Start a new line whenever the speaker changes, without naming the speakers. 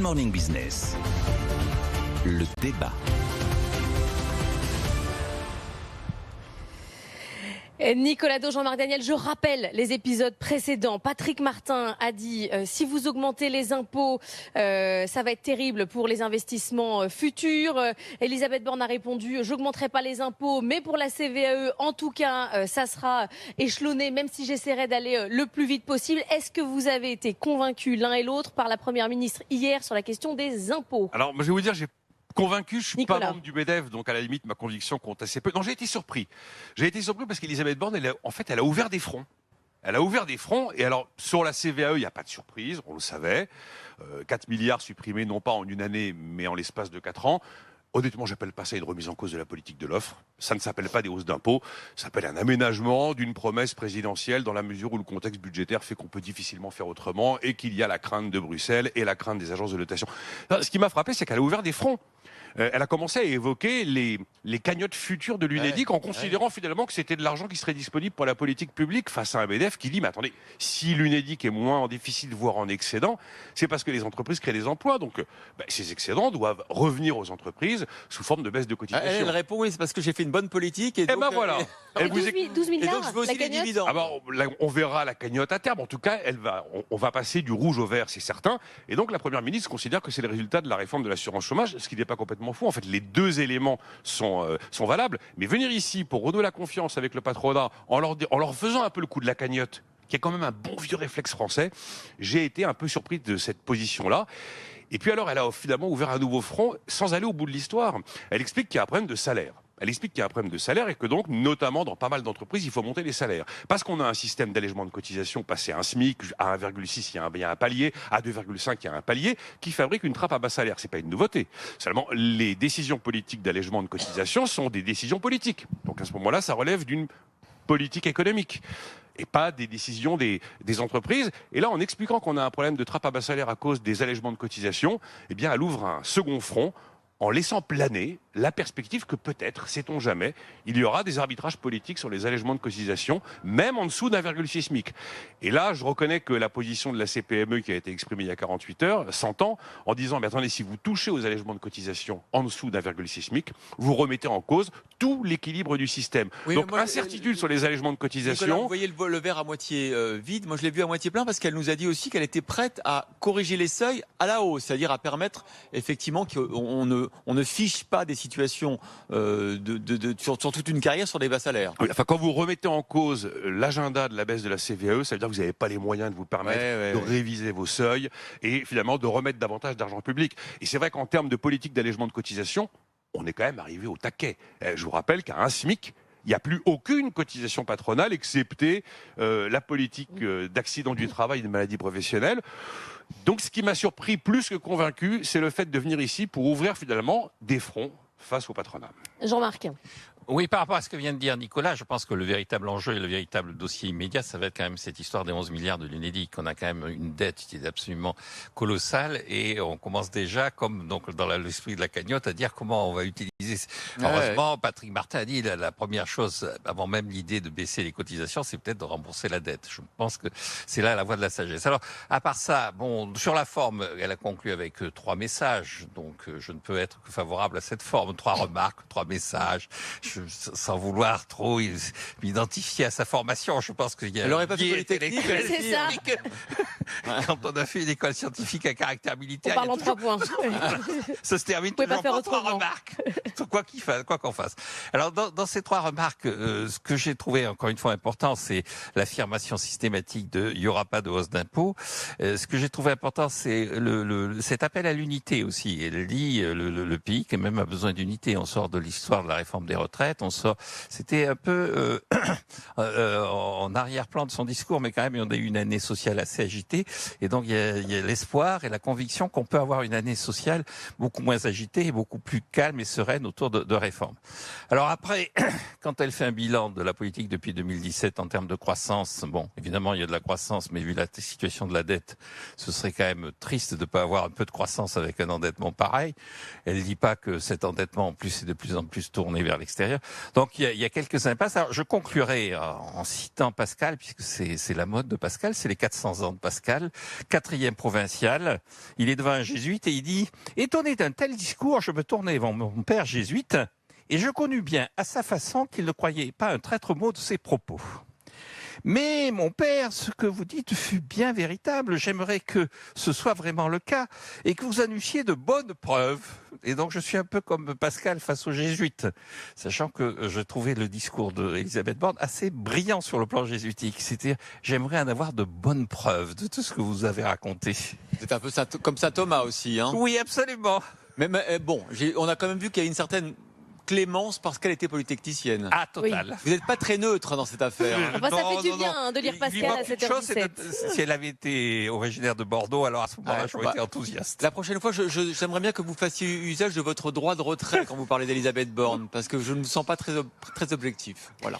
Morning Business, le débat.
Nicolas Do, Jean-Marc Daniel, je rappelle les épisodes précédents. Patrick Martin a dit si vous augmentez les impôts, ça va être terrible pour les investissements futurs. Elisabeth Borne a répondu j'augmenterai pas les impôts, mais pour la CVAE, en tout cas, ça sera échelonné, même si j'essaierai d'aller le plus vite possible. Est-ce que vous avez été convaincus l'un et l'autre par la Première ministre hier sur la question des impôts?
Alors, moi, je vais vous dire, j'ai convaincu, je suis
Nicolas.
pas membre du MEDEF, donc à la limite, ma conviction compte assez peu. Non, j'ai été surpris. J'ai été surpris parce qu'Elisabeth Borne, elle a ouvert des fronts. Elle a ouvert des fronts, et alors, sur la CVAE, il n'y a pas de surprise, on le savait. 4 milliards supprimés, non pas en une année, mais en l'espace de 4 ans. Honnêtement, j'appelle pas ça une remise en cause de la politique de l'offre. Ça ne s'appelle pas des hausses d'impôts. Ça s'appelle un aménagement d'une promesse présidentielle dans la mesure où le contexte budgétaire fait qu'on peut difficilement faire autrement et qu'il y a la crainte de Bruxelles et la crainte des agences de notation. Ce qui m'a frappé, c'est qu'elle a ouvert des fronts. Elle a commencé à évoquer les cagnottes futures de l'UNEDIC en considérant finalement que c'était de l'argent qui serait disponible pour la politique publique face à un MEDEF qui dit mais attendez, si l'UNEDIC est moins en déficit, voire en excédent, c'est parce que les entreprises créent des emplois. Donc ces excédents doivent revenir aux entreprises sous forme de baisse de cotisations.
Elle répond oui, c'est parce que j'ai fait une bonne politique. Et donc,
voilà.
Et 12 milliards,
et donc je veux aussi les dividendes.
Ah bah, on verra la cagnotte à terme. En tout cas, on va passer du rouge au vert, c'est certain. Et donc la Première ministre considère que c'est le résultat de la réforme de l'assurance chômage, ce qui n'est pas complètement fou. En fait, les deux éléments sont valables. Mais venir ici pour renouer la confiance avec le patronat en leur faisant un peu le coup de la cagnotte, qui est quand même un bon vieux réflexe français, j'ai été un peu surpris de cette position-là. Et puis alors, elle a finalement ouvert un nouveau front sans aller au bout de l'histoire. Elle explique qu'il y a un problème de salaire. Elle explique qu'il y a un problème de salaire et que donc, notamment dans pas mal d'entreprises, il faut monter les salaires. Parce qu'on a un système d'allègement de cotisation passé à un SMIC, à 1,6, il y a un palier, à 2,5, il y a un palier, qui fabrique une trappe à bas salaire. C'est pas une nouveauté. Seulement, les décisions politiques d'allègement de cotisation sont des décisions politiques. Donc à ce moment-là, ça relève d'une politique économique et pas des décisions des entreprises. Et là, en expliquant qu'on a un problème de trappe à bas salaire à cause des allègements de cotisation, eh bien, elle ouvre un second front en laissant planer la perspective que peut-être, sait-on jamais, il y aura des arbitrages politiques sur les allègements de cotisation, même en dessous d'1,6 SMIC. Et là, je reconnais que la position de la CPME qui a été exprimée il y a 48 heures s'entend en disant, mais attendez, si vous touchez aux allègements de cotisation en dessous d'1,6 SMIC, vous remettez en cause tout l'équilibre du système.
Oui,
donc, incertitude sur les allègements de cotisation.
Nicolas, vous voyez le verre à moitié vide. Moi, je l'ai vu à moitié plein parce qu'elle nous a dit aussi qu'elle était prête à corriger les seuils à la hausse, c'est-à-dire à permettre effectivement qu'on ne fiche pas des situations sur toute une carrière sur des bas salaires.
Oui, enfin, quand vous remettez en cause l'agenda de la baisse de la CVAE, ça veut dire que vous n'avez pas les moyens de vous permettre de réviser vos seuils et finalement de remettre davantage d'argent public. Et c'est vrai qu'en termes de politique d'allègement de cotisation, on est quand même arrivé au taquet. Je vous rappelle qu'à un SMIC, il n'y a plus aucune cotisation patronale, excepté la politique d'accident du travail et de maladie professionnelle. Donc ce qui m'a surpris plus que convaincu, c'est le fait de venir ici pour ouvrir finalement des fronts face au patronat.
Jean-Marc.
Oui, par rapport à ce que vient de dire Nicolas, je pense que le véritable enjeu et le véritable dossier immédiat, ça va être quand même cette histoire des 11 milliards de l'UNEDIC. On a quand même une dette qui est absolument colossale et on commence déjà, comme donc dans l'esprit de la cagnotte, à dire comment on va utiliser. Heureusement, Patrick Martin a dit la première chose, avant même l'idée de baisser les cotisations, c'est peut-être de rembourser la dette. Je pense que c'est là la voie de la sagesse. Alors, à part ça, bon, sur la forme, elle a conclu avec 3 messages, donc je ne peux être que favorable à cette forme. 3 remarques, 3 messages. Sans vouloir trop m'identifier à sa formation, je pense qu'il y a...
Elle n'aurait pas fait Polytechnique.
C'est ça.
Quand on a fait une école scientifique à caractère militaire...
On parle en 3 points.
Ça se termine
toujours
par 3
autrement.
remarques. Quoi qu'on fasse. Alors, dans ces 3 remarques, ce que j'ai trouvé encore une fois important, c'est l'affirmation systématique de « il n'y aura pas de hausse d'impôts ». Ce que j'ai trouvé important, c'est cet appel à l'unité aussi. Elle dit le pays quand même a besoin d'unité. On sort de l'histoire de la réforme des retraites. C'était un peu en arrière-plan de son discours, mais quand même, on a eu une année sociale assez agitée. Et donc, il y a l'espoir et la conviction qu'on peut avoir une année sociale beaucoup moins agitée et beaucoup plus calme et sereine autour de réformes. Alors après, quand elle fait un bilan de la politique depuis 2017 en termes de croissance, bon, évidemment, il y a de la croissance, mais vu la situation de la dette, ce serait quand même triste de ne pas avoir un peu de croissance avec un endettement pareil. Elle ne dit pas que cet endettement, en plus, est de plus en plus tourné vers l'extérieur. supérieur. Donc il y a quelques impasses. Alors, je conclurai en citant Pascal, puisque c'est la mode de Pascal, c'est les 400 ans de Pascal, 4e provincial. Il est devant un jésuite et il dit « Étonné d'un tel discours, je me tournai vers mon père jésuite et je connus bien à sa façon qu'il ne croyait pas un traître mot de ses propos. » Mais mon père, ce que vous dites fut bien véritable. J'aimerais que ce soit vraiment le cas et que vous annonciez de bonnes preuves. Et donc je suis un peu comme Pascal face aux jésuites, sachant que je trouvais le discours d'Elisabeth Borne assez brillant sur le plan jésuitique. C'est-à-dire, j'aimerais en avoir de bonnes preuves de tout ce que vous avez raconté.
C'est un peu comme saint Thomas aussi, hein.
Oui, absolument.
Mais bon, on a quand même vu qu'il y a une certaine clémence parce qu'elle était polytechnicienne.
Ah, total.
Vous n'êtes pas très neutre dans cette affaire.
Ah bah, ça fait du bien de lire Pascal à 7h17.
Si elle avait été originaire de Bordeaux, alors à ce moment-là, j'aurais été enthousiaste.
La prochaine fois, j'aimerais bien que vous fassiez usage de votre droit de retrait quand vous parlez d'Elisabeth Borne, parce que je ne me sens pas très objectif. Voilà.